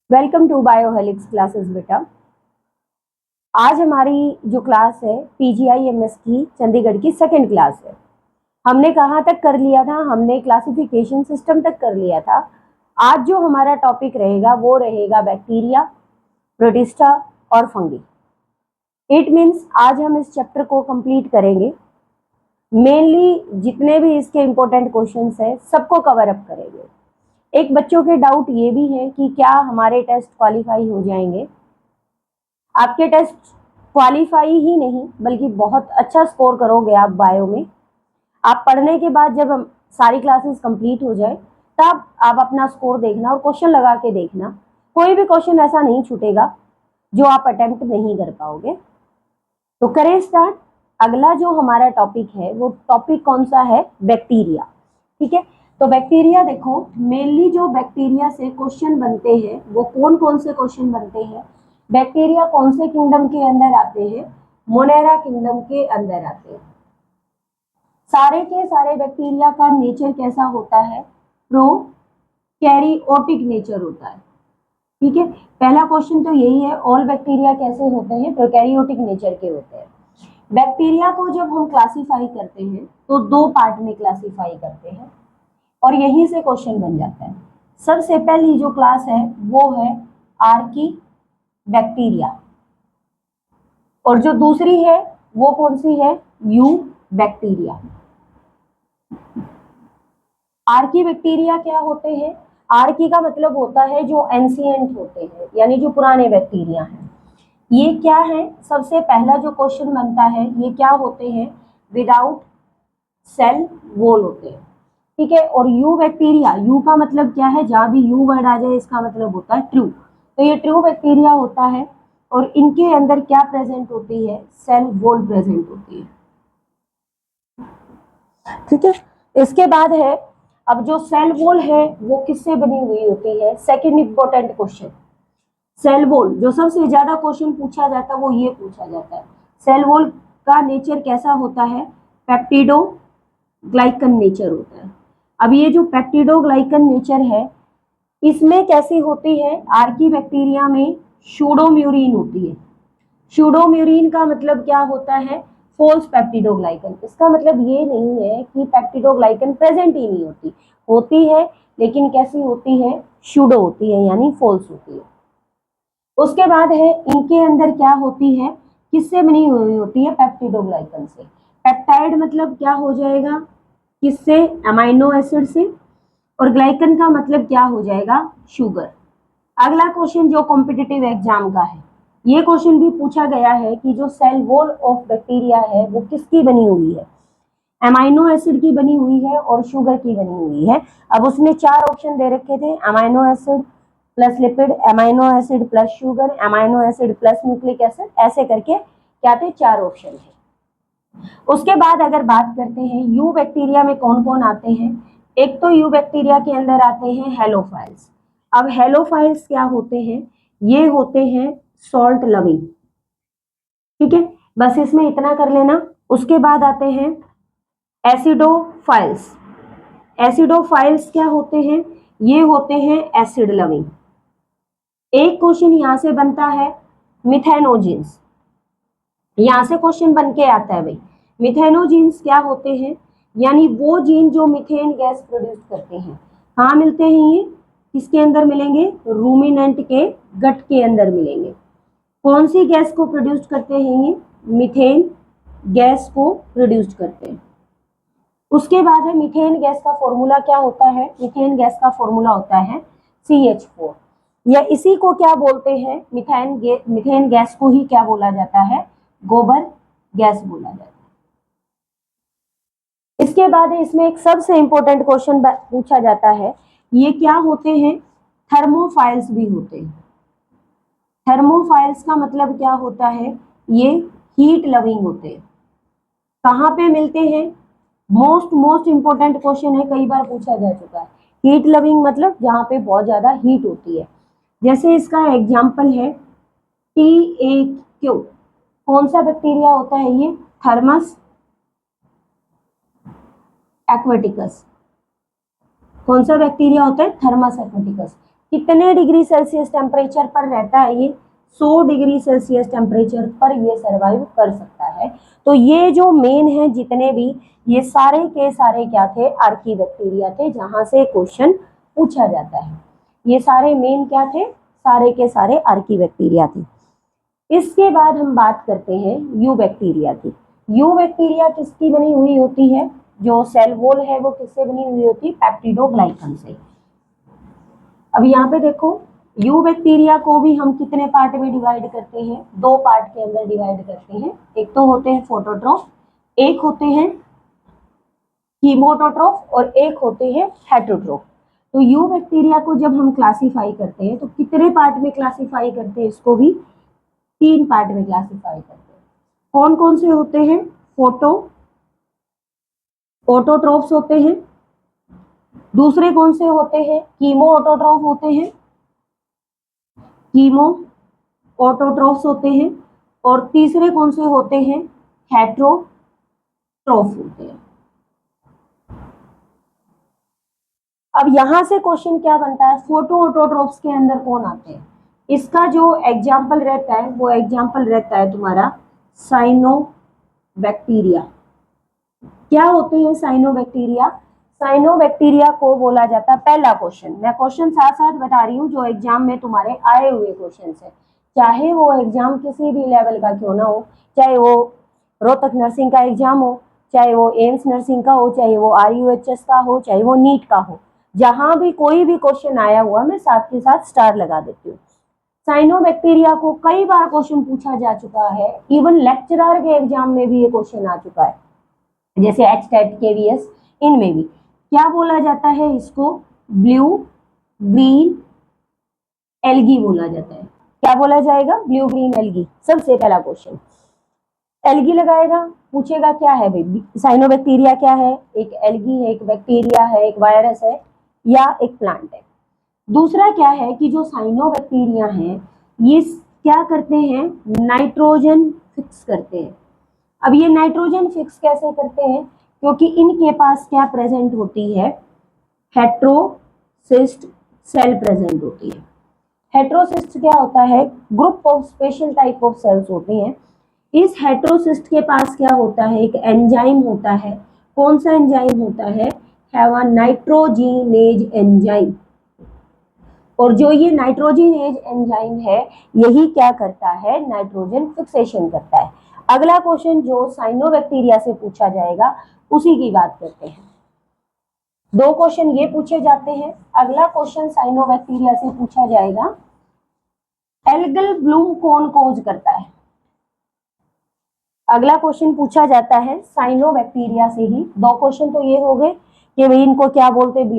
Welcome to बायोहेलिक्स classes बेटा। आज हमारी जो क्लास है PGI-MS की चंडीगढ़ की सेकंड क्लास है। हमने कहाँ तक कर लिया था? हमने क्लासिफिकेशन सिस्टम तक कर लिया था। आज जो हमारा टॉपिक रहेगा वो रहेगा बैक्टीरिया, प्रोटिस्टा और फंगी। इट मीन्स आज हम इस चैप्टर को कंप्लीट करेंगे। मेनली जितने भी इसके इम्पोर्टेंट क्वेश्चंस हैं सबको कवर अप करेंगे। एक बच्चों के डाउट ये भी है कि क्या हमारे टेस्ट क्वालिफाई हो जाएंगे। आपके टेस्ट क्वालिफाई ही नहीं बल्कि बहुत अच्छा स्कोर करोगे आप बायो में। आप पढ़ने के बाद जब हम सारी क्लासेस कंप्लीट हो जाए तब आप अपना स्कोर देखना और क्वेश्चन लगा के देखना। कोई भी क्वेश्चन ऐसा नहीं छूटेगा जो आप अटेम्प्ट नहीं कर पाओगे। तो करें स्टार्ट। अगला जो हमारा टॉपिक है वो टॉपिक कौन सा है? बैक्टीरिया। ठीक है, तो बैक्टीरिया देखो, मेनली जो बैक्टीरिया से क्वेश्चन बनते हैं वो कौन कौन से क्वेश्चन बनते हैं? बैक्टीरिया कौन से किंगडम के अंदर आते हैं? मोनेरा किंगडम के अंदर आते हैं। सारे के सारे बैक्टीरिया का नेचर कैसा होता है? प्रोकैरियोटिक नेचर होता है। ठीक है, पहला क्वेश्चन तो यही है, ऑल बैक्टीरिया कैसे होते हैं? प्रोकैरियोटिक नेचर के होते हैं। बैक्टीरिया को जब हम क्लासिफाई करते हैं तो दो पार्ट में क्लासिफाई करते हैं और यहीं से क्वेश्चन बन जाता है। सबसे पहली जो क्लास है वो है आर्की बैक्टीरिया और जो दूसरी है वो कौन सी है? You bacteria. आर्की बैक्टीरिया क्या होते हैं? आर्की का मतलब होता है जो एंशिएंट होते हैं, यानी जो पुराने बैक्टीरिया हैं। ये क्या है? सबसे पहला जो क्वेश्चन बनता है ये क्या होते हैं? विदाउट सेल वॉल होते हैं। ठीक है, और यू बैक्टीरिया, यू का मतलब क्या है? जहां भी यू वर्ड आ जाए इसका मतलब होता है ट्रू। तो ये ट्रू बैक्टीरिया होता है और इनके अंदर क्या प्रेजेंट होती है? सेल वॉल प्रेजेंट होती है। ठीक है, इसके बाद है, अब जो सेल वॉल है वो किससे बनी हुई होती है? Second important question, cell wall जो सबसे ज्यादा क्वेश्चन पूछा जाता है वो ये पूछा जाता है, सेल वॉल का नेचर कैसा होता है? पेप्टिडो ग्लाइकन नेचर होता है। अब ये जो पेप्टिडो ग्लाइकन नेचर है इसमें कैसी होती है? आर्की बैक्टीरिया में शूडोम्यूरिन होती है। शूडोम्यूरिन का मतलब क्या होता है? False peptidoglycan. इसका मतलब ये नहीं है कि पेप्टिडोग्लाइकन प्रेजेंट ही नहीं होती, होती है, लेकिन कैसी होती है? शूडो होती है, यानी फॉल्स होती है। उसके बाद है, इनके अंदर क्या होती है? किससे बनी हुई होती है? पेप्टिडोग्लाइकन से। पेप्टाइड मतलब क्या हो जाएगा? किससे? अमाइनो एसिड से। और ग्लाइकन का मतलब क्या हो जाएगा? शुगर। अगला क्वेश्चन जो कॉम्पिटिटिव एग्जाम का है, ये क्वेश्चन भी पूछा गया है कि जो सेल वॉल ऑफ बैक्टीरिया है वो किसकी बनी हुई है? अमाइनो एसिड की बनी हुई है और शुगर की बनी हुई है। अब उसने चार ऑप्शन दे रखे थे, amino acid plus lipid, amino acid plus sugar, amino acid plus nucleic acid, ऐसे करके क्या थे? चार ऑप्शन थे। उसके बाद अगर बात करते हैं यू बैक्टीरिया में कौन कौन आते हैं, एक तो यू बैक्टीरिया के अंदर आते हैं हेलोफाइल्स। अब हेलोफाइल्स क्या होते हैं? ये होते हैं सॉल्ट लविंग। ठीक है, बस इसमें इतना कर लेना। उसके बाद आते हैं एसिडोफाइल्स। एसिडोफाइल्स क्या होते हैं? ये होते हैं एसिड लविंग। एक क्वेश्चन यहां से बनता है मिथेनोजिन्स, यहां से क्वेश्चन बन के आता है भाई, मिथेनोजिन्स क्या होते हैं? यानी वो जीन जो मीथेन गैस प्रोड्यूस करते हैं। कहाँ मिलते हैं ये? किसके अंदर मिलेंगे? रूमिनेंट के गट के अंदर मिलेंगे। कौन सी गैस को प्रोड्यूस करते हैं ये? मीथेन गैस को प्रोड्यूस करते हैं। उसके बाद है मीथेन गैस का फॉर्मूला क्या होता है? मीथेन गैस का फॉर्मूला होता है CH4, या इसी को क्या बोलते हैं? मीथेन गैस को ही क्या बोला जाता है? गोबर गैस बोला जाता है। इसके बाद इसमें एक सबसे इंपॉर्टेंट क्वेश्चन पूछा जाता है, ये क्या होते हैं? थर्मोफाइल्स भी होते हैं। थर्मोफाइल्स का मतलब क्या होता है? ये हीट लविंग होते हैं। कहाँ पे मिलते हैं? मोस्ट इंपॉर्टेंट क्वेश्चन है, कई बार पूछा जा चुका है। हीट लविंग मतलब जहाँ पे बहुत ज्यादा हीट होती है। जैसे इसका एग्जाम्पल है TAQ। कौन सा बैक्टीरिया होता है ये? Thermus aquaticus. कौन सा बैक्टीरिया होता है? Thermus aquaticus. कितने डिग्री सेल्सियस टेम्परेचर पर रहता है ये? 100 डिग्री सेल्सियस टेम्परेचर पर ये सर्वाइव कर सकता है। तो ये जो मेन है जितने भी, ये सारे के सारे क्या थे? आर्की बैक्टीरिया थे, जहां से क्वेश्चन पूछा जाता है। ये सारे मेन क्या थे? सारे के सारे आर्की बैक्टीरिया थे। इसके बाद हम बात करते हैं यू बैक्टीरिया की। यू बैक्टीरिया किसकी बनी हुई होती है? जो सेल वॉल है वो किससे बनी हुई होती है? पेप्टिडोग्लाइकन से। अब यहाँ पे देखो, यू बैक्टीरिया को भी हम कितने पार्ट में डिवाइड करते हैं? 2 पार्ट के अंदर डिवाइड करते हैं। एक तो होते हैं फोटोट्रॉफ, एक होते हैं कीमोटोट्रॉफ और एक होते हैं हेटरोट्रॉफ। तो यू बैक्टीरिया को जब हम क्लासिफाई करते हैं तो कितने पार्ट में क्लासिफाई करते हैं? इसको भी 3 पार्ट में क्लासिफाई करते हैं। कौन कौन से होते हैं? ऑटोट्रॉफ्स होते हैं। दूसरे कौन से होते हैं? कीमो ऑटोट्रॉफ होते हैं। कीमो ऑटोट्रॉफ्स होते हैं। और तीसरे कौन से होते हैं? हेटरोट्रॉफ होते हैं। अब यहां से क्वेश्चन क्या बनता है? फोटो ऑटोट्रॉफ्स के अंदर कौन आते हैं? इसका जो एग्जाम्पल रहता है वो एग्जाम्पल रहता है तुम्हारा साइनोबैक्टीरिया। क्या होते हैं साइनोबैक्टीरिया? साइनोबैक्टीरिया को बोला जाता है, पहला क्वेश्चन, मैं क्वेश्चन साथ साथ बता रही हूँ जो एग्जाम में तुम्हारे आए हुए क्वेश्चन है, चाहे वो एग्जाम किसी भी लेवल का क्यों ना हो, चाहे वो रोहतक नर्सिंग का एग्जाम हो, चाहे वो एम्स नर्सिंग का हो, चाहे वो RUHS का हो, चाहे वो नीट का हो, जहां भी कोई भी क्वेश्चन आया हुआ मैं साथ के साथ स्टार लगा देती हूँ। साइनोबैक्टीरिया को कई बार क्वेश्चन पूछा जा चुका है, इवन लेक्चरर के एग्जाम में भी ये क्वेश्चन आ चुका है, जैसे HTET KVS, इनमें भी क्या बोला जाता है? इसको ब्लू ग्रीन एल्गी बोला जाता है। क्या बोला जाएगा? Blue green algae. सबसे पहला क्वेश्चन एल्गी लगाएगा, पूछेगा क्या है भाई? साइनोबैक्टीरिया क्या है? एक एल्गी है, एक बैक्टीरिया है, एक वायरस है या एक प्लांट है। दूसरा क्या है कि जो साइनोबैक्टीरिया हैं ये क्या करते हैं? नाइट्रोजन फिक्स करते हैं। अब ये नाइट्रोजन फिक्स कैसे करते हैं? क्योंकि इनके पास क्या प्रेजेंट होती है? हेट्रोसिस्ट सेल प्रेजेंट होती है। हेट्रोसिस्ट क्या होता है? Group of special type of cells होते हैं। इस हेट्रोसिस्ट के पास क्या होता है? एक एंजाइम होता है। कौन सा एंजाइम होता है? Nitrogenase enzyme. और जो ये नाइट्रोजिनेज एंजाइम है यही क्या करता है? नाइट्रोजन फिक्सेशन करता है। अगला क्वेश्चन जो साइनोबैक्टीरिया से पूछा जाएगा उसी की बात करते हैं। 2 क्वेश्चन ये पूछे जाते हैं। अगला क्वेश्चन साइनोबैक्टीरिया से पूछा जाएगा, एल्गल ब्लूम कौन कोज करता है? अगला क्वेश्चन पूछा जाता है साइनोबैक्टीरिया से ही। 2 क्वेश्चन तो ये हो गए कि भाई इनको क्या बोलते हैं?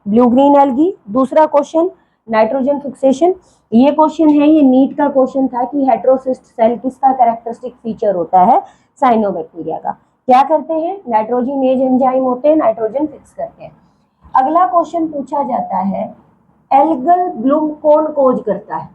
Blue green algae. दूसरा क्वेश्चन नाइट्रोजन फिक्सेशन। ये क्वेश्चन है, ये नीट का क्वेश्चन था कि हेट्रोसिस्ट सेल किसका कैरेक्टरिस्टिक फीचर होता है? साइनोबैक्टीरिया का। क्या करते हैं? नाइट्रोजिनेज एंजाइम होते हैं, नाइट्रोजन फिक्स करते हैं। अगला क्वेश्चन पूछा जाता है, एल्गल ब्लूम कौन कोज करता है?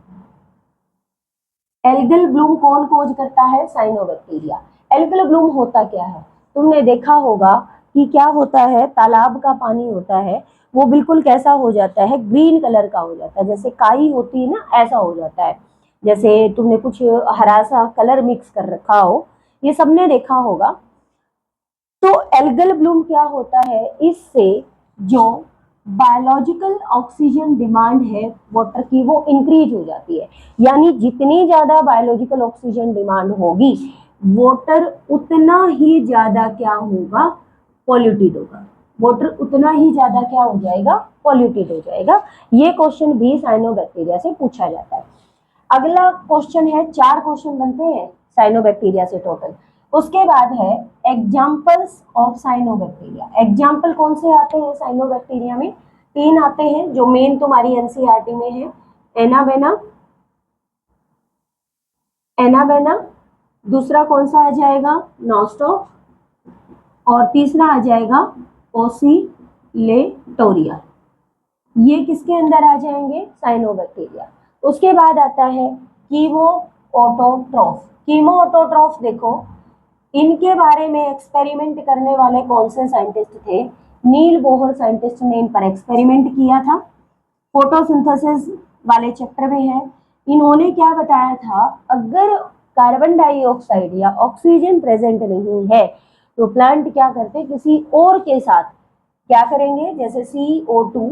एल्गल ब्लूम कौन कोज करता है? साइनोबैक्टीरिया। एल्गल ब्लूम होता क्या है? तुमने देखा होगा कि क्या होता है? तालाब का पानी होता है वो बिल्कुल कैसा हो जाता है? ग्रीन कलर का हो जाता है, जैसे काई होती है ना, ऐसा हो जाता है, जैसे तुमने कुछ हरा सा कलर मिक्स कर रखा हो, ये सबने देखा होगा। तो एल्गल ब्लूम क्या होता है? इससे जो बायोलॉजिकल ऑक्सीजन डिमांड है वाटर की वो इंक्रीज हो जाती है, यानी जितनी ज्यादा बायोलॉजिकल ऑक्सीजन डिमांड होगी वाटर उतना ही ज्यादा क्या होगा? पॉल्यूटेड होगा। वाटर उतना ही ज्यादा क्या हो जाएगा? पॉल्यूटेड हो जाएगा। ये क्वेश्चन भी साइनोबैक्टीरिया से पूछा जाता है। अगला क्वेश्चन है, 4 क्वेश्चन बनते हैं साइनोबैक्टीरिया से टोटल। उसके बाद है एग्जाम्पल्स ऑफ साइनोबैक्टीरिया। एग्जाम्पल कौन से आते हैं साइनोबैक्टीरिया में? 3 आते हैं जो मेन तुम्हारी NCERT में है। एनाबेना, एनाबेना, दूसरा कौन सा आ जाएगा? नॉस्टॉक, और तीसरा आ जाएगा ओसिलेटोरिया। ये किसके अंदर आ जाएंगे? साइनोबैक्टीरिया। उसके बाद आता है कीमो ऑटोट्रॉफ। कीमो ऑटोट्रॉफ देखो, इनके बारे में एक्सपेरिमेंट करने वाले कौन से साइंटिस्ट थे? नील बोहर साइंटिस्ट ने इन पर एक्सपेरिमेंट किया था। फोटोसिंथेसिस वाले चैप्टर में है। इन्होंने क्या बताया था, अगर कार्बन डाइऑक्साइड या ऑक्सीजन प्रेजेंट नहीं है तो प्लांट क्या करते, किसी और के साथ क्या करेंगे, जैसे CO2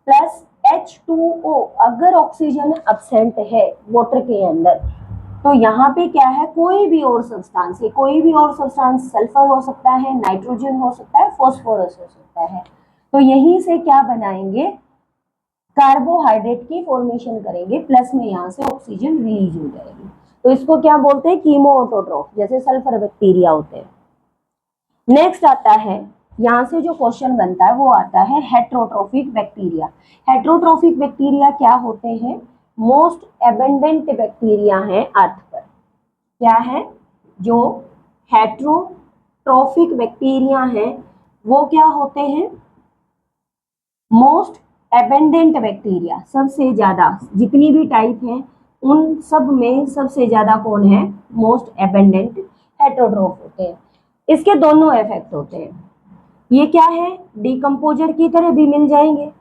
प्लस H2O, अगर ऑक्सीजन अब्सेंट है वाटर के अंदर तो यहाँ पे क्या है, कोई भी और सब्सटेंस है, कोई भी और सब्सटेंस सल्फर हो सकता है, नाइट्रोजन हो सकता है, फास्फोरस हो सकता है, तो यहीं से क्या बनाएंगे, कार्बोहाइड्रेट की फॉर्मेशन करेंगे, प्लस में यहाँ से ऑक्सीजन रिलीज हो जाएगी, तो इसको क्या बोलते हैं, कीमो ऑटोट्रोफ, जैसे सल्फर बैक्टीरिया होते हैं। नेक्स्ट आता है, यहाँ से जो क्वेश्चन बनता है वो आता है हेट्रोट्रोफिक बैक्टीरिया। हेट्रोट्रोफिक बैक्टीरिया क्या होते हैं, मोस्ट एबंडेंट बैक्टीरिया है अर्थ पर। क्या है, जो हेट्रोट्रोफिक बैक्टीरिया है वो क्या होते हैं, मोस्ट एबंडेंट बैक्टीरिया, सबसे ज्यादा, जितनी भी टाइप है उन सब में सबसे ज्यादा कौन है, मोस्ट एबंडेंट हेट्रोट्रोफ होते हैं। इसके दोनों इफेक्ट होते हैं, ये क्या है, डिकम्पोजर की तरह भी मिल जाएंगे,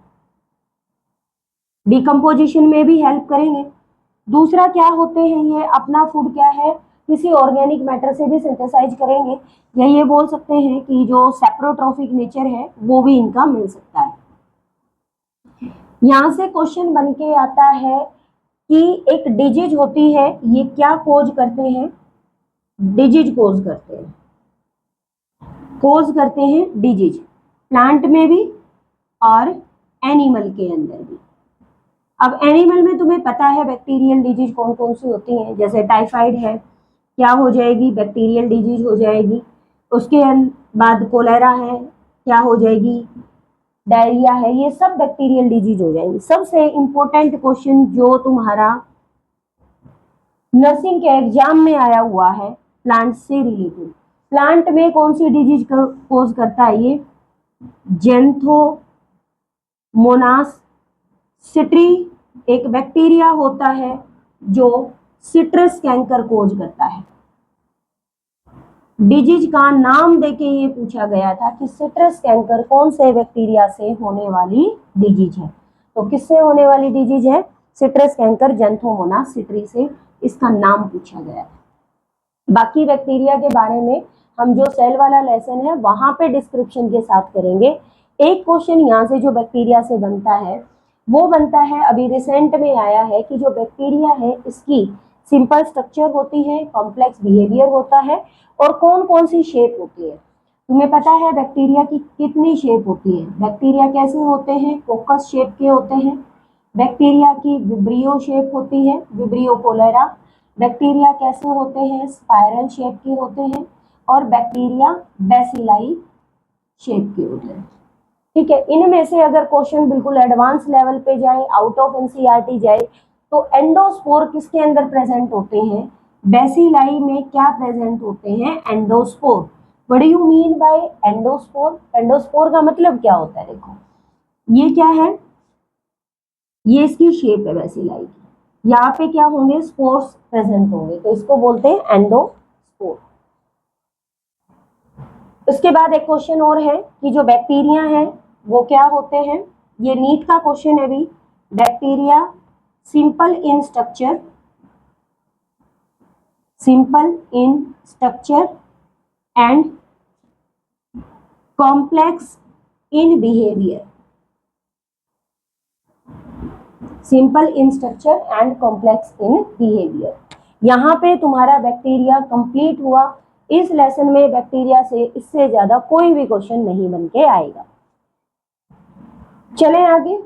डिकम्पोजिशन में भी हेल्प करेंगे। दूसरा क्या होते हैं, ये अपना फूड क्या है, किसी ऑर्गेनिक मैटर से भी सिंथेसाइज करेंगे, या ये बोल सकते हैं कि जो सेप्रोट्रोफिक नेचर है वो भी इनका मिल सकता है। यहां से क्वेश्चन बन के आता है कि एक डिजीज होती है, ये क्या कोज करते हैं, डिजीज कोज करते हैं, कोज करते हैं डिजीज, प्लांट में भी और एनिमल के अंदर भी। अब एनिमल में तुम्हें पता है बैक्टीरियल डिजीज कौन कौन सी होती हैं, जैसे टाइफाइड है, क्या हो जाएगी, बैक्टीरियल डिजीज हो जाएगी। उसके बाद कोलेरा है, क्या हो जाएगी, डायरिया है, ये सब बैक्टीरियल डिजीज हो जाएंगी। सबसे इंपॉर्टेंट क्वेश्चन जो तुम्हारा नर्सिंग के एग्जाम में आया हुआ है, प्लांट से रिलेटेड, प्लांट में कौन सी डिजीज कोज करता है, ये जेंथोमोनास सिट्री एक बैक्टीरिया होता है जो सिट्रस कैंकर कोज करता है। डिजीज का नाम देके ये पूछा गया था कि सिट्रस कैंकर कौन से बैक्टीरिया से होने वाली डिजीज है, तो किससे होने वाली डिजीज है, सिट्रस कैंकर जेंथोमोनास सिट्री से इसका नाम पूछा गया है। बाकी बैक्टीरिया के बारे में हम जो सेल वाला लेसन है वहां पे डिस्क्रिप्शन के साथ करेंगे। एक क्वेश्चन यहाँ से जो बैक्टीरिया से बनता है वो बनता है, अभी रिसेंट में आया है कि जो बैक्टीरिया है इसकी सिंपल स्ट्रक्चर होती है, कॉम्प्लेक्स बिहेवियर होता है, और कौन कौन सी शेप होती है। तुम्हें पता है बैक्टीरिया की कितनी शेप होती है, बैक्टीरिया कैसे होते हैं, कोकस शेप के होते हैं, बैक्टीरिया की विब्रियो शेप होती है, विब्रियो कोलेरा, बैक्टीरिया कैसे होते हैं, स्पाइरल शेप के होते हैं, और बैक्टीरिया बेसिलाई शेप के होते हैं। ठीक है, इनमें से अगर क्वेश्चन बिल्कुल एडवांस लेवल पे जाए, आउट ऑफ एनसीईआरटी जाए, तो एंडोस्पोर किसके अंदर प्रेजेंट होते हैं, बेसिलाई में क्या प्रेजेंट होते हैं, endospore. What do you mean by endospore, endospore का मतलब क्या होता है, देखो ये क्या है, ये इसकी शेप है बेसिलाई की, यहाँ पे क्या होंगे, स्पोर्स प्रेजेंट होंगे, तो इसको बोलते हैं एंडोस्पोर। उसके बाद एक क्वेश्चन और है कि जो बैक्टीरिया है वो क्या होते हैं, ये नीट का क्वेश्चन है भी, bacteria simple in structure, simple in structure and complex in behaviour, simple in structure and complex in behaviour. यहाँ पे तुम्हारा बैक्टीरिया कंप्लीट हुआ। इस लेसन में बैक्टीरिया से इससे ज्यादा कोई भी क्वेश्चन नहीं बन के आएगा। चलें आगे,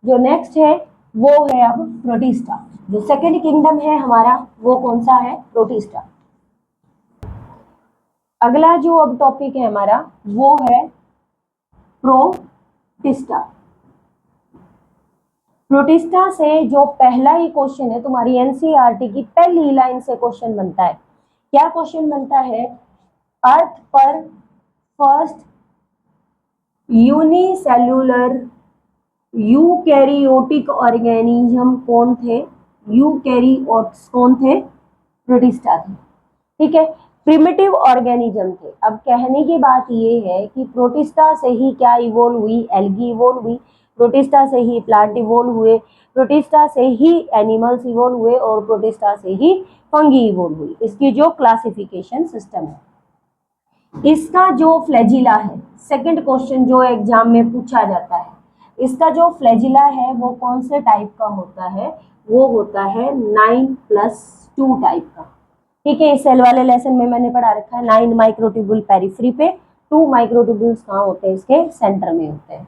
जो नेक्स्ट है वो है अब प्रोटिस्टा। जो सेकेंड किंगडम है हमारा वो कौन सा है, प्रोटिस्टा। अगला जो अब टॉपिक है हमारा वो है प्रोटिस्टा। प्रोटिस्टा से जो पहला ही क्वेश्चन है तुम्हारी एनसीईआरटी की पहली लाइन से क्वेश्चन बनता है। क्या क्वेश्चन बनता है, अर्थ पर फर्स्ट यूनिसेल्युलर यूकैरियोटिक ऑर्गेनिज्म कौन थे, यूकैरियोट्स कौन थे, प्रोटिस्टा थे। ठीक है, प्रिमिटिव ऑर्गेनिज्म थे। अब कहने की बात ये है कि प्रोटिस्टा से ही क्या इवोल्व हुई, एल्गी इवोल्व हुई, प्रोटिस्टा से ही प्लांट इवोल्व हुए, प्रोटिस्टा से ही एनिमल्स इवोल्व हुए और प्रोटिस्टा से ही फंगी इवोल्व हुई। इसकी जो क्लासिफिकेशन सिस्टम है, इसका जो फ्लैजिला है, सेकंड क्वेश्चन जो एग्जाम में पूछा जाता है, इसका जो फ्लैजिला है वो कौन से टाइप का होता है, वो होता है 9+2 टाइप का। ठीक है, इस सेल वाले लेसन में मैंने पढ़ा रखा है 9 माइक्रोट्यूब्यूल पेरिफेरी पे, 2 माइक्रोट्यूब्यूल्स कहाँ होते हैं, इसके सेंटर में होते हैं।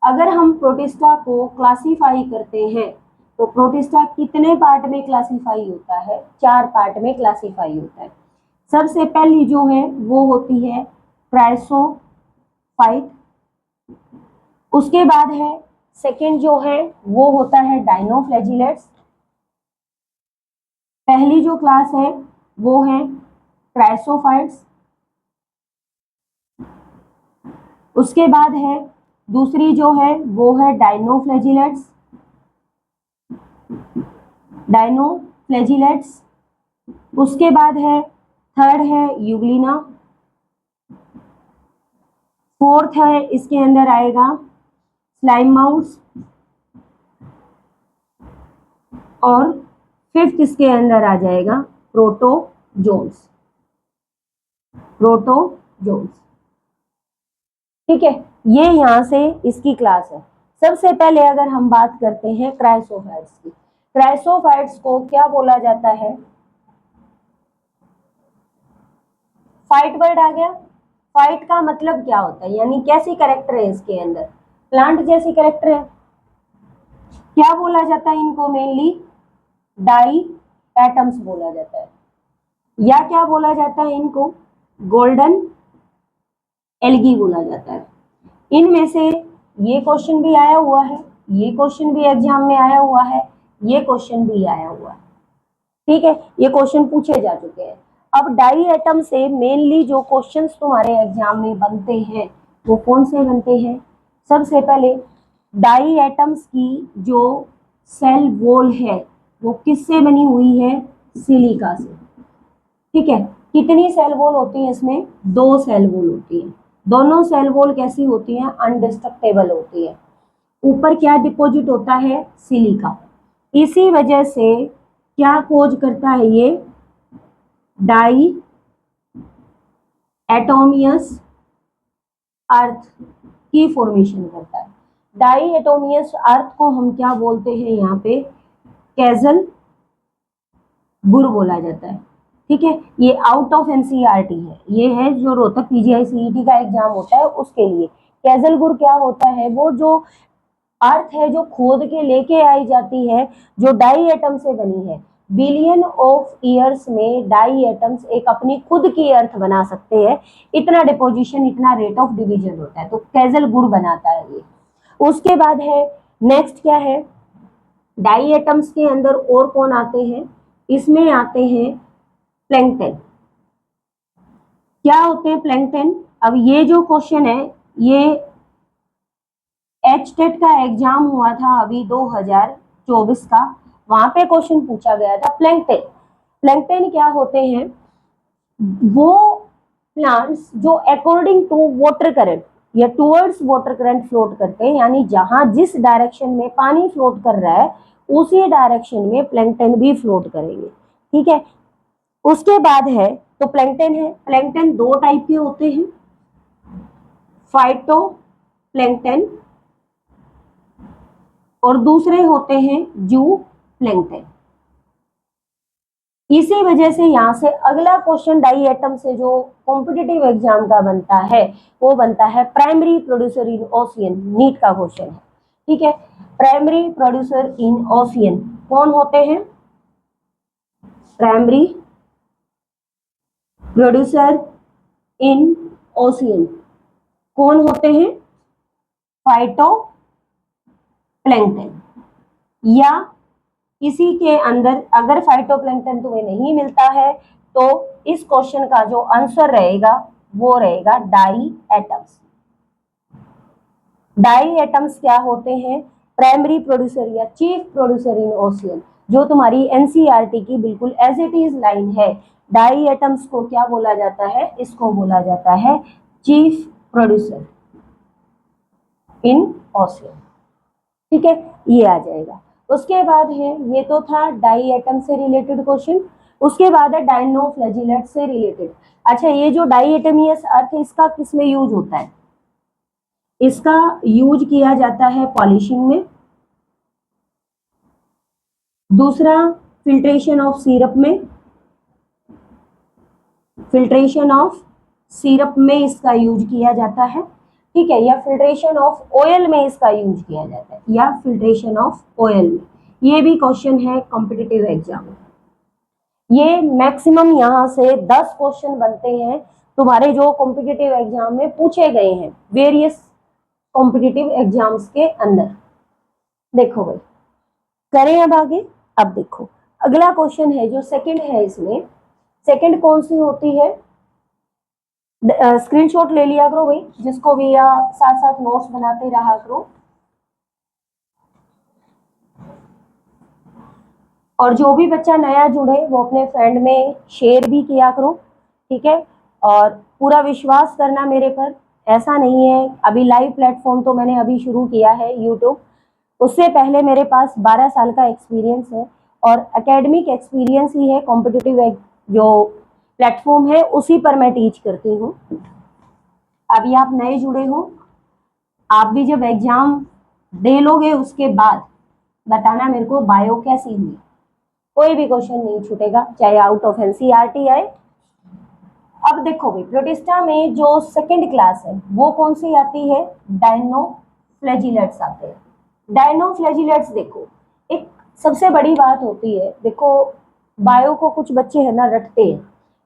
अगर हम प्रोटिस्टा को क्लासीफाई करते हैं तो प्रोटिस्टा कितने पार्ट में क्लासीफाई होता है, 4 पार्ट में क्लासीफाई होता है। सबसे पहली जो है वो होती है क्राइसोफाइट, उसके बाद है सेकंड जो है वो होता है डायनोफ्लैजिलेट्स। पहली जो क्लास है वो है क्राइसोफाइट्स, उसके बाद है दूसरी जो है वो है डायनोफ्लैजिलेट्स, उसके बाद है थर्ड है यूग्लिना, फोर्थ है इसके अंदर आएगा स्लाइम माउस और फिफ्थ इसके अंदर आ जाएगा प्रोटोजोन्स। ठीक है, ये यहां से इसकी क्लास है। सबसे पहले अगर हम बात करते हैं क्राइसोफाइट्स की, क्राइसोफाइट्स को क्या बोला जाता है, फाइट वर्ड आ गया। फाइट का मतलब क्या होता है, यानी कैसी कैरेक्टर है इसके अंदर, प्लांट जैसी कैरेक्टर है। क्या बोला जाता है इनको, मेनली डाई एटम्स बोला जाता है, या क्या बोला जाता है इनको, गोल्डन एल्गी बोला जाता है। इनमें से ये क्वेश्चन भी आया हुआ है, ये क्वेश्चन भी एग्जाम में आया हुआ है, ये क्वेश्चन भी आया हुआ है। ठीक है, ये क्वेश्चन पूछे जा चुके हैं। अब डाई एटम से मेनली जो क्वेश्चंस तुम्हारे एग्जाम में बनते हैं वो कौन से बनते हैं, सबसे पहले डाई एटम्स की जो सेल वॉल है वो किससे बनी हुई है, सिलिका से। ठीक है, कितनी सेल वॉल होती है इसमें, 2 सेल वॉल होती है। दोनों सेल वॉल कैसी होती है, अनडिस्ट्रक्टेबल होती है। ऊपर क्या डिपॉजिट होता है, सिलिका। इसी वजह से क्या खोज करता है ये, डाई एटोमियस अर्थ की फॉर्मेशन करता है। डाई एटोमियस अर्थ को हम क्या बोलते हैं, यहाँ पे कैजल गुर बोला जाता है। ठीक है, ये आउट ऑफ एनसीईआरटी है, ये है जो रोहतक पीजीआई-सीईटी का एग्जाम होता है उसके लिए। कैजल गुर क्या होता है, वो जो अर्थ है जो खोद के लेके आई जाती है, जो डाई एटम से बनी है। बिलियन ऑफ ईयर्स में डाई एटम्स एक अपनी खुद की अर्थ बना सकते हैं, इतना डिपोजिशन, इतना रेट ऑफ डिवीजन होता है, तो कैजल गुर बनाता है ये। उसके बाद है नेक्स्ट क्या है, डाई एटम्स के अंदर और कौन आते हैं, इसमें आते हैं प्लैंकटन। क्या होते हैं प्लैंकटन, अब ये जो क्वेश्चन है ये एचटेट का एग्जाम हुआ था अभी 2024 का, वहां पे क्वेश्चन पूछा गया था प्लैंकटन। प्लैंकटन क्या होते हैं, वो प्लांट्स जो अकॉर्डिंग टू वाटर करंट या टुवर्ड्स वाटर करंट फ्लोट करते हैं, यानी जहां जिस डायरेक्शन में पानी फ्लोट कर रहा है उसी डायरेक्शन में प्लैंकटन भी फ्लोट करेंगे। ठीक है, उसके बाद है तो प्लैंकटन है, प्लैंकटन 2 टाइप के होते हैं, फाइटो प्लैंकटन और दूसरे होते हैं जू प्लैंकटन। इसी वजह से यहां से अगला क्वेश्चन डाई एटम से जो कॉम्पिटिटिव एग्जाम का बनता है वो बनता है primary producer in ocean, NEET का क्वेश्चन है। ठीक है, प्राइमरी प्रोड्यूसर इन ओशियन कौन होते हैं, प्राइमरी प्रोड्यूसर इन ओशियन कौन होते हैं, फाइटो प्लैंकटन। या इसी के अंदर अगर फाइटोप्लैंक्टन तुम्हें नहीं मिलता है तो इस क्वेश्चन का जो आंसर रहेगा वो रहेगा डाई एटम्स। डाई एटम्स क्या होते हैं, प्राइमरी प्रोड्यूसर या चीफ प्रोड्यूसर इन ओशियन, जो तुम्हारी एनसीईआरटी की बिल्कुल एज इट इज लाइन है। डाई एटम्स को क्या बोला जाता है, इसको बोला जाता है चीफ प्रोड्यूसर इन ओशियन। ठीक है, ये आ जाएगा। उसके बाद है, ये तो था डाई एटम से रिलेटेड क्वेश्चन। उसके बाद है डायनोफ्लैजिलेट से रिलेटेड। अच्छा, ये जो डाई एटमियस अर्थ इसका किस में यूज होता है? इसका यूज किया जाता है पॉलिशिंग में, दूसरा फिल्ट्रेशन ऑफ सिरप में, फिल्ट्रेशन ऑफ सिरप में इसका यूज किया जाता है, ठीक है, या फिल्ट्रेशन ऑफ ऑयल में इसका यूज किया जाता है, या फिल्ट्रेशन ऑफ ऑयल में। ये भी क्वेश्चन है कॉम्पिटिटिव एग्जाम में। ये मैक्सिमम यहाँ से 10 क्वेश्चन बनते हैं तुम्हारे जो कॉम्पिटिटिव एग्जाम में पूछे गए हैं वेरियस कॉम्पिटिटिव एग्जाम्स के अंदर। देखो भाई, करें अब आगे। अब देखो, अगला क्वेश्चन है जो सेकंड है, इसमें सेकंड कौन सी होती है? स्क्रीनशॉट ले लिया करो भाई, जिसको भी, या साथ साथ नोट्स बनाते रहा करो। और जो भी बच्चा नया जुड़े वो अपने फ्रेंड में शेयर भी किया करो, ठीक है। और पूरा विश्वास करना मेरे पर, ऐसा नहीं है, अभी लाइव प्लेटफॉर्म तो मैंने अभी शुरू किया है यूट्यूब, उससे पहले मेरे पास 12 साल का एक्सपीरियंस है और एकेडमिक एक्सपीरियंस ही है। कॉम्पिटिटिव जो प्लेटफॉर्म है उसी पर मैं टीच करती हूँ। अभी आप नए जुड़े हो, आप भी जब एग्जाम दे लोगे उसके बाद बताना मेरे को बायो कैसी हुई। कोई भी क्वेश्चन नहीं छूटेगा, चाहे आउट ऑफ एनसीईआरटी आए। अब देखो भाई, प्रोटिस्टा में जो सेकंड क्लास है वो कौन सी आती है? डायनोफ्लैजिलेट्स आते हैं। डायनोफ्लैजिलेट्स देखो, एक सबसे बड़ी बात होती है, देखो बायो को कुछ बच्चे है ना रटते हैं,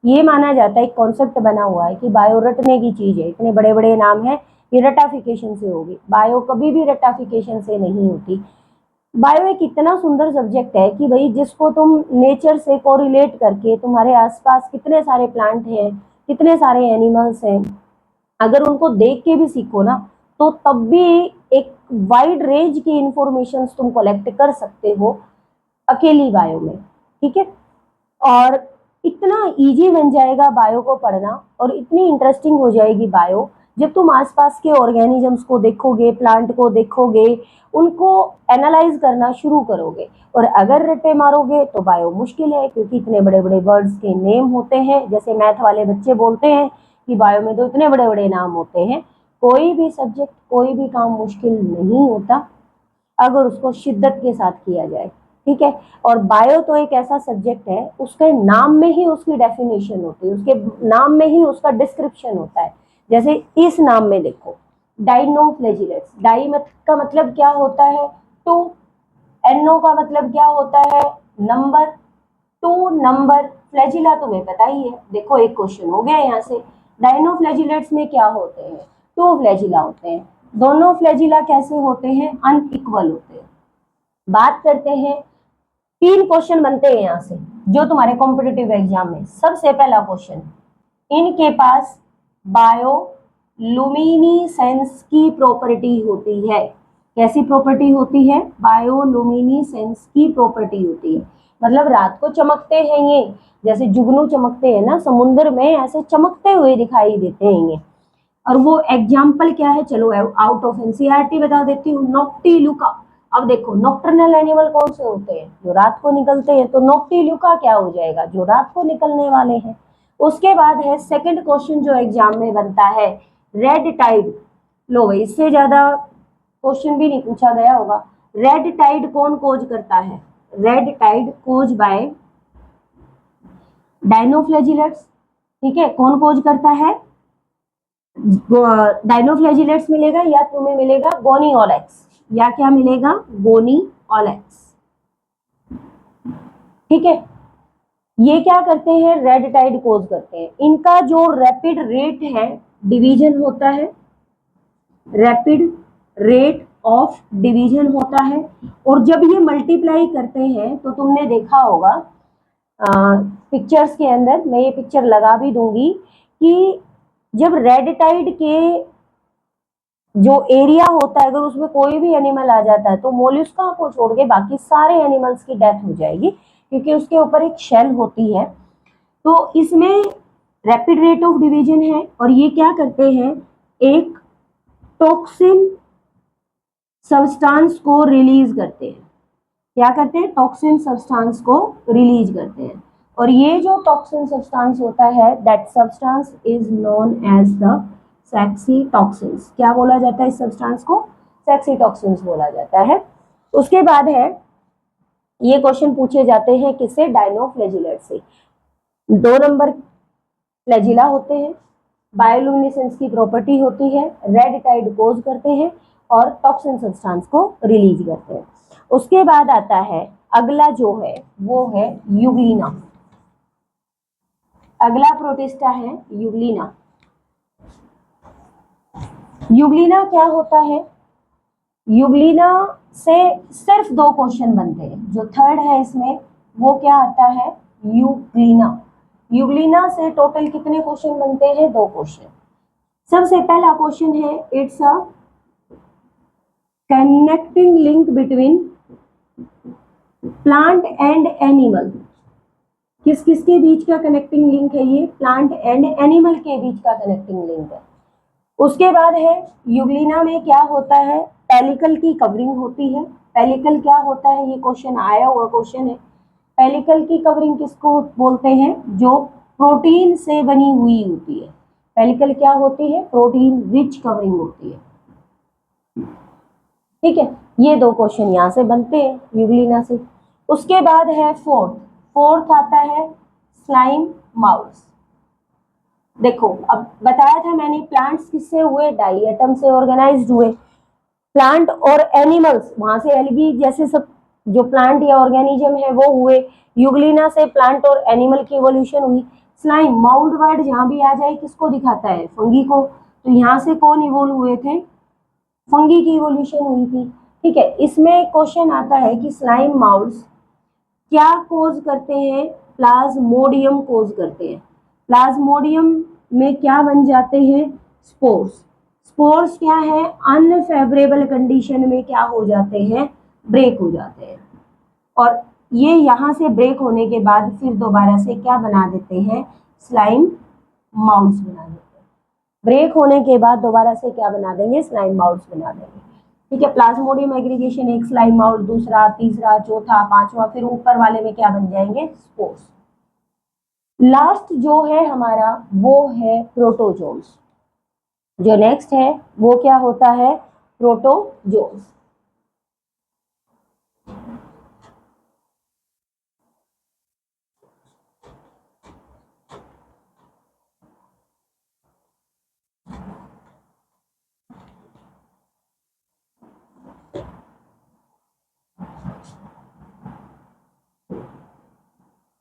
ये माना जाता है, एक कॉन्सेप्ट बना हुआ है कि बायो रटने की चीज है, इतने बड़े बड़े नाम है, ये रटाफिकेशन से होगी। बायो कभी भी रटाफिकेशन से नहीं होती। बायो एक इतना सुंदर सब्जेक्ट है कि भाई जिसको तुम नेचर से कोरिलेट करके, तुम्हारे आसपास कितने सारे प्लांट हैं, कितने सारे एनिमल्स हैं, अगर उनको देख के भी सीखो ना तो तब भी एक वाइड रेंज की इंफॉर्मेशन तुम कलेक्ट कर सकते हो अकेली बायो में, ठीक है। और इतना इजी बन जाएगा बायो को पढ़ना, और इतनी इंटरेस्टिंग हो जाएगी बायो जब तुम आसपास के ऑर्गेनिजम्स को देखोगे, प्लांट को देखोगे, उनको एनालाइज करना शुरू करोगे। और अगर रट्टे मारोगे तो बायो मुश्किल है, क्योंकि इतने बड़े बड़े वर्ड्स के नेम होते हैं, जैसे मैथ वाले बच्चे बोलते हैं कि बायो में तो इतने बड़े बड़े नाम होते हैं। कोई भी सब्जेक्ट, कोई भी काम मुश्किल नहीं होता अगर उसको शिद्दत के साथ किया जाए, ठीक है। और बायो तो एक ऐसा सब्जेक्ट है, उसके नाम में ही उसकी डेफिनेशन होती है, उसके नाम में ही उसका डिस्क्रिप्शन होता है। जैसे इस नाम में देखो, डायनोफ्लैजिलेट्स, डाई का मतलब क्या होता है? 2, एनो का मतलब क्या होता है? नंबर, 2 नंबर, फ्लैजिला तुम्हें पता ही है। देखो एक क्वेश्चन हो गया यहाँ से। डायनोफ्लैजिलेट्स में क्या होते हैं? 2 फ्लैजिला होते हैं। दोनों फ्लैजिला कैसे होते हैं? अनइक्वल होते हैं। बात करते हैं, 3 क्वेश्चन बनते हैं यहाँ से जो तुम्हारे कॉम्पिटिटिव एग्जाम में। सबसे पहला क्वेश्चन, इनके पास बायोलुमिनिसेंस की प्रॉपर्टी होती है। कैसी प्रॉपर्टी होती है? बायोलुमिनिसेंस की प्रॉपर्टी होती है, मतलब रात को चमकते हैं ये, जैसे जुगनू चमकते हैं ना समुद्र में, ऐसे चमकते हुए दिखाई देते हैं ये। और वो एग्जाम्पल क्या है? चलो आउट ऑफ एनसीईआरटी बता देती हूँ, नॉक्टिलुका। अब देखो, नॉक्टर्नल एनिमल कौन से होते हैं? जो रात को निकलते हैं, तो नॉक्टिलुका क्या हो जाएगा? जो रात को निकलने वाले हैं। उसके बाद है सेकंड क्वेश्चन जो एग्जाम में बनता है, रेड टाइड। लो भाई, इससे ज्यादा क्वेश्चन भी नहीं पूछा गया होगा। रेड टाइड कौन कोज करता है? Red tide cause by dinoflagellates, ठीक है। कौन कोज करता है? डायनोफ्लैजिलेट्स मिलेगा, या तुम्हें मिलेगा गोनिओलेक्स, या क्या मिलेगा? गोनिओलेक्स, ठीक है। ये क्या करते हैं? रेड टाइड कोज करते हैं। इनका जो रैपिड रेट है डिवीजन होता है, रैपिड रेट ऑफ डिवीजन होता है। और जब ये मल्टीप्लाई करते हैं तो तुमने देखा होगा पिक्चर्स के अंदर, मैं ये पिक्चर लगा भी दूंगी, कि जब रेड टाइड के जो एरिया होता है, अगर उसमें कोई भी एनिमल आ जाता है तो मोलस्का को छोड़ के बाकी सारे एनिमल्स की डेथ हो जाएगी, क्योंकि उसके ऊपर एक शेल होती है। तो इसमें रैपिड रेट ऑफ डिवीजन है, और ये क्या करते हैं? एक टॉक्सिन सब्सटेंस को रिलीज करते हैं। क्या करते हैं? टॉक्सिन सब्सटेंस को रिलीज करते हैं। और ये जो टॉक्सिन सब्सटेंस होता है, that substance is known as the sexy toxins. क्या बोला जाता है इस सब्सटेंस को? सेक्सी टॉक्सिन्स बोला जाता है। उसके बाद है, ये क्वेश्चन पूछे जाते हैं किससे? डायनोफ्लैजिलेट से। 2 नंबर फ्लैजिला होते हैं, बायोलुमिनेसेंस की प्रॉपर्टी होती है, रेड टाइड कोज करते हैं और टॉक्सिन सब्सटेंस को रिलीज करते हैं। उसके बाद आता है अगला जो है वो है यूग्लिना। अगला प्रोटिस्टा है यूग्लिना। यूग्लिना क्या होता है? यूग्लिना से सिर्फ 2 क्वेश्चन बनते हैं। जो थर्ड है इसमें वो क्या आता है? यूग्लिना। यूग्लिना से टोटल कितने क्वेश्चन बनते हैं? 2 क्वेश्चन। सबसे पहला क्वेश्चन है, it's a connecting link between plant and animal. किस किस के बीच का कनेक्टिंग लिंक है? ये प्लांट एंड एनिमल के बीच का कनेक्टिंग लिंक है। उसके बाद है यूग्लिना में क्या होता है? पेलिकल की कवरिंग होती है। पेलिकल क्या होता है? ये क्वेश्चन आया हुआ क्वेश्चन है। पेलिकल की कवरिंग किसको बोलते हैं? जो प्रोटीन से बनी हुई होती है। पेलिकल क्या होती है? प्रोटीन रिच कवरिंग होती है। ठीक है, ये 2 क्वेश्चन यहाँ से बनते हैं यूग्लिना से। उसके बाद है फोर्थ आता है स्लाइम माउस। देखो, अब बताया था मैंने, प्लांट्स किससे हुए? डाइएटम से ऑर्गेनाइज्ड हुए। प्लांट और एनिमल्स, वहां से एल्गी जैसे सब जो प्लांट या ऑर्गेनिज्म है वो हुए। यूग्लिना से प्लांट और एनिमल की इवोल्यूशन हुई। स्लाइम, माउल्ड वर्ड जहां भी आ जाए किसको दिखाता है? फंगी को। तो यहाँ से कौन इवोल्व हुए थे? फंगी की इवोल्यूशन हुई थी। ठीक है, इसमें क्वेश्चन आता है कि स्लाइम माउल्स क्या कोज करते हैं? प्लाज्मोडियम कोज करते हैं। प्लाज्मोडियम में क्या बन जाते हैं? स्पोर्स। स्पोर्स क्या है? अनफेवरेबल कंडीशन में क्या हो जाते हैं? ब्रेक हो जाते हैं। और ये यहाँ से ब्रेक होने के बाद फिर दोबारा से क्या बना देते हैं? स्लाइम माउल्स बना देते हैं। ब्रेक होने के बाद दोबारा से क्या बना देंगे? स्लाइम माउल्स बना देंगे। ठीक है, प्लाज्मोडियम एग्रीगेशन, एक स्लाइम माउल्ट, दूसरा, तीसरा, चौथा, पांचवा, फिर ऊपर वाले में क्या बन जाएंगे? स्पोर्स। लास्ट जो है हमारा वो है प्रोटोजोन्स। जो नेक्स्ट है वो क्या होता है? प्रोटोजोन्स।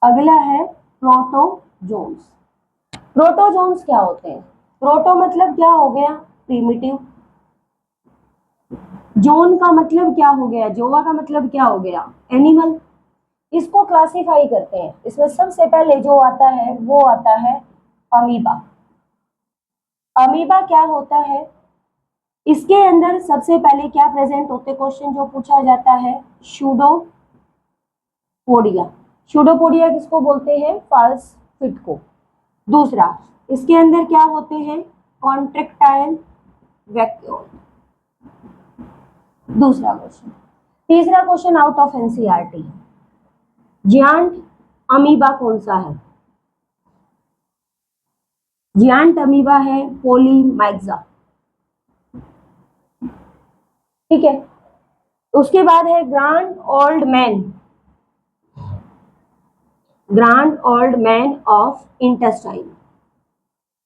अगला है प्रोटोजोन्स। प्रोटोजोन्स क्या होते हैं? प्रोटो मतलब क्या हो गया? प्रीमिटिव। जोन का मतलब क्या हो गया? जोवा का मतलब क्या हो गया? एनिमल। इसको क्लासिफाई करते हैं। इसमें सबसे पहले जो आता है वो आता है अमीबा। अमीबा क्या होता है? इसके अंदर सबसे पहले क्या प्रेजेंट होते? क्वेश्चन जो पूछा जाता है, शूडोपोडिया। शूडोपोडिया किसको बोलते हैं? फॉल्स फिट को। दूसरा, इसके अंदर क्या होते हैं? Contractile vacuole. दूसरा क्वेश्चन। तीसरा question out of NCERT, giant amoeba कौन सा है? जियांट अमीबा है पोलीमैक्सा। ठीक है, उसके बाद है grand old man. Grand old man of intestine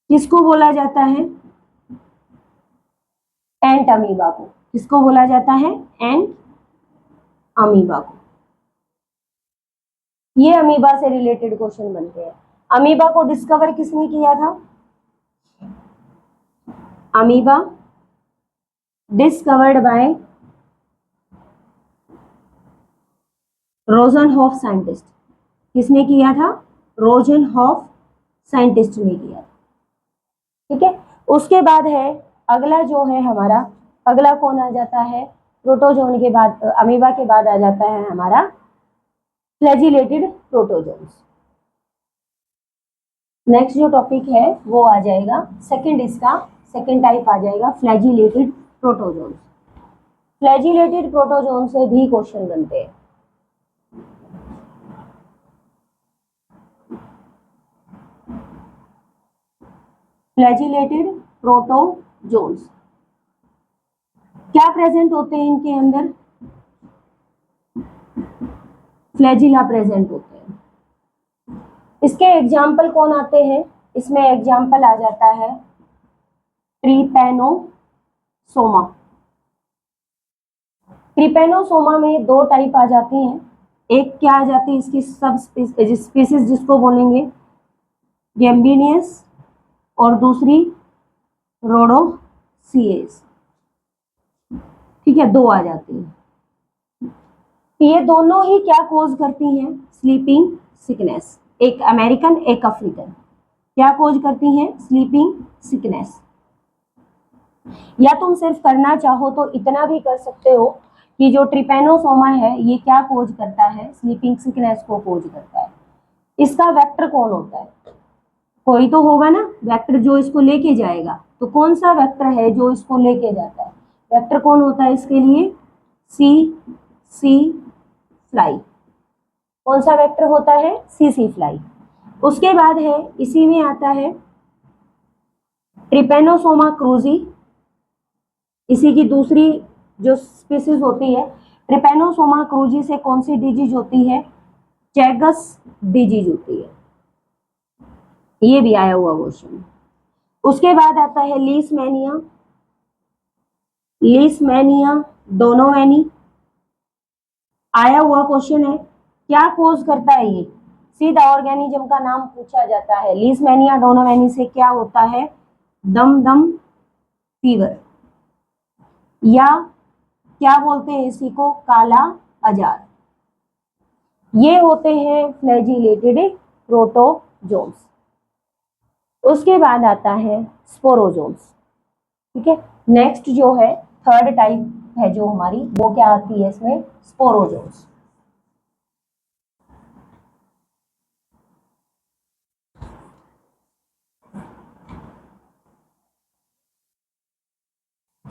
किसको बोला जाता है? एंट अमीबा को। किसको बोला जाता है? एंट अमीबा को। ये अमीबा से रिलेटेड क्वेश्चन बनते हैं। अमीबा को डिस्कवर किसने किया था? Amoeba discovered by Rosenhof scientist. किसने किया था? रोजनहॉफ साइंटिस्ट ने किया था। ठीक है, उसके बाद है अगला जो है हमारा, अगला कौन आ जाता है? प्रोटोजोन के बाद, अमीबा के बाद आ जाता है हमारा फ्लैजिलेटेड प्रोटोजोन्स। नेक्स्ट जो टॉपिक है वो आ जाएगा सेकंड, इसका सेकंड टाइप आ जाएगा फ्लैजिलेटेड प्रोटोजोन्स। फ्लैजिलेटेड प्रोटोजोन से भी क्वेश्चन बनते हैं। फ्लैजिलेटेड प्रोटोजोन्स क्या प्रेजेंट होते हैं इनके अंदर? फ्लैजिला प्रेजेंट होते हैं। इसके एग्जाम्पल कौन आते हैं? इसमें एग्जाम्पल आ जाता है ट्रिपैनोसोमा। ट्रिपैनोसोमा में दो टाइप आ जाती हैं। एक क्या आ जाती है इसकी सब स्पीसीज जिसको बोलेंगे गैम्बिनियस, और दूसरी रोडोसिएस। ठीक है, दो आ जाती हैं। ये दोनों ही क्या कोज करती हैं? Sleeping sickness. एक अमेरिकन, एक अफ्रीकन। क्या कोज करती हैं? Sleeping sickness. या तुम सिर्फ करना चाहो तो इतना भी कर सकते हो कि जो ट्रिपैनोसोमा है ये क्या कोज करता है? स्लीपिंग सिकनेस को कोज करता है। इसका वेक्टर कौन होता है? कोई तो होगा ना वेक्टर जो इसको लेके जाएगा। तो कौन सा वेक्टर है जो इसको लेके जाता है? वेक्टर कौन होता है इसके लिए? सी फ्लाई। कौन सा वेक्टर होता है? सी फ्लाई। उसके बाद है, इसी में आता है ट्रिपैनोसोमा क्रूजी। इसी की दूसरी जो स्पीसीज होती है ट्रिपैनोसोमा क्रूजी से कौन सी डिजीज होती है? चैगस डिजीज होती है। ये भी आया हुआ क्वेश्चन। उसके बाद आता है लीशमैनिया। लीशमैनिया डोनोवेनी आया हुआ क्वेश्चन है। क्या कोज करता है ये? सीधा ऑर्गेनिज्म का नाम पूछा जाता है। लीशमैनिया डोनोवेनी से क्या होता है? दम दम फीवर, या क्या बोलते हैं इसी को? काला अजार। ये होते हैं फ्लैजिलेटेड प्रोटोजोन्स। उसके बाद आता है स्पोरोजोन्स। ठीक है, नेक्स्ट जो है थर्ड टाइप है जो हमारी, वो क्या आती है इसमें? स्पोरोजोन्स।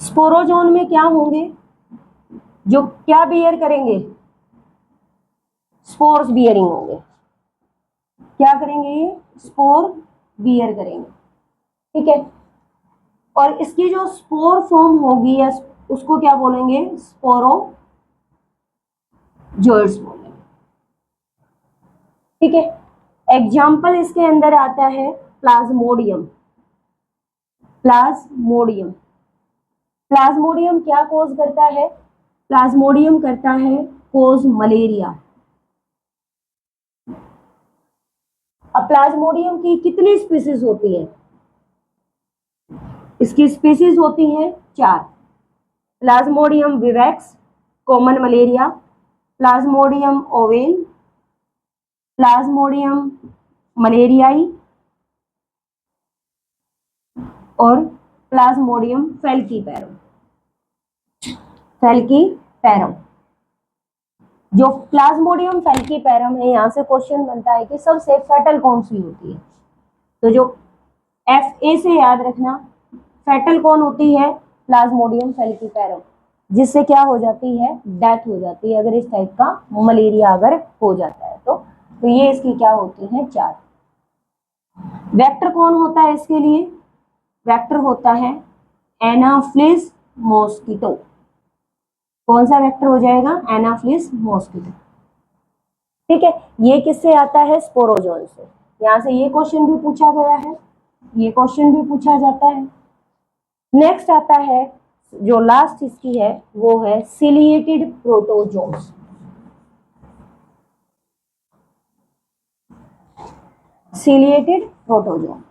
स्पोरोजोन में क्या होंगे? जो क्या बियर करेंगे? स्पोर्स बियरिंग होंगे। क्या करेंगे ये? स्पोर बियर करेंगे। ठीक है, और इसकी जो स्पोर फॉर्म होगी या उसको क्या बोलेंगे? स्पोरोजोइड्स बोलेंगे। ठीक है, एग्जाम्पल इसके अंदर आता है प्लाज्मोडियम। प्लाज्मोडियम, प्लाज्मोडियम क्या कोज करता है? प्लाज्मोडियम करता है कोज मलेरिया। अब प्लाज्मोडियम की कितनी स्पीसीज होती है? इसकी स्पीसीज होती हैं 4। Plasmodium vivax, common malaria, Plasmodium ovale, Plasmodium malariae और प्लाज्मोडियम फेल्कीपैरम। फेल्कीपैरम, जो प्लाज्मोडियम फेल्कीपैरम है, यहां से क्वेश्चन बनता है कि सबसे फेटल कौन सी होती है? तो जो FA से याद रखना, फेटल कौन होती है? प्लाज्मोडियम फेल्कीपैरम, जिससे क्या हो जाती है? डेथ हो जाती है अगर इस टाइप का मलेरिया अगर हो जाता है तो ये इसकी क्या होती है? 4। वेक्टर कौन होता है इसके लिए? वेक्टर होता है एनाफ्लिस मॉस्किटो। कौन सा वेक्टर हो जाएगा? एनाफ्लिस मॉस्किटो। ठीक है, ये किससे आता है? स्पोरोजोन से। यहां से ये क्वेश्चन भी पूछा गया है, ये क्वेश्चन भी पूछा जाता है। नेक्स्ट आता है जो लास्ट इसकी है वो है ciliated protozoans. Ciliated protozoan,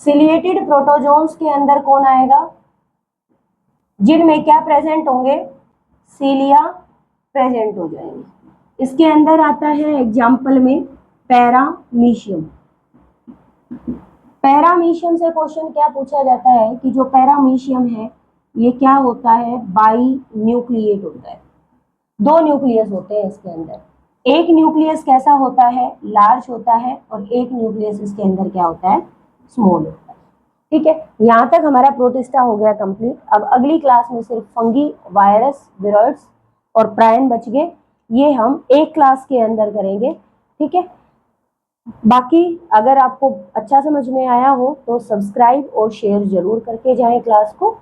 ciliated protozoans के अंदर कौन आएगा? जिनमें क्या प्रेजेंट होंगे? सीलिया प्रेजेंट हो जाएंगे। इसके अंदर आता है एग्जाम्पल में पैरामीशियम। पैरामीशियम से क्वेश्चन क्या पूछा जाता है कि जो पैरामीशियम है ये क्या होता है? बाई न्यूक्लिएट होता है। 2 न्यूक्लियस होते हैं इसके अंदर। एक न्यूक्लियस कैसा होता है, लार्ज होता है, और एक न्यूक्लियस इसके अंदर क्या होता है, स्मॉल होता है। ठीक है, यहाँ तक हमारा प्रोटिस्टा हो गया कंप्लीट। अब अगली क्लास में सिर्फ फंगी, वायरस, विरॉइड्स और प्रायन बच गए, ये हम एक क्लास के अंदर करेंगे। ठीक है, बाकी अगर आपको अच्छा समझ में आया हो तो सब्सक्राइब और शेयर जरूर करके जाएं क्लास को।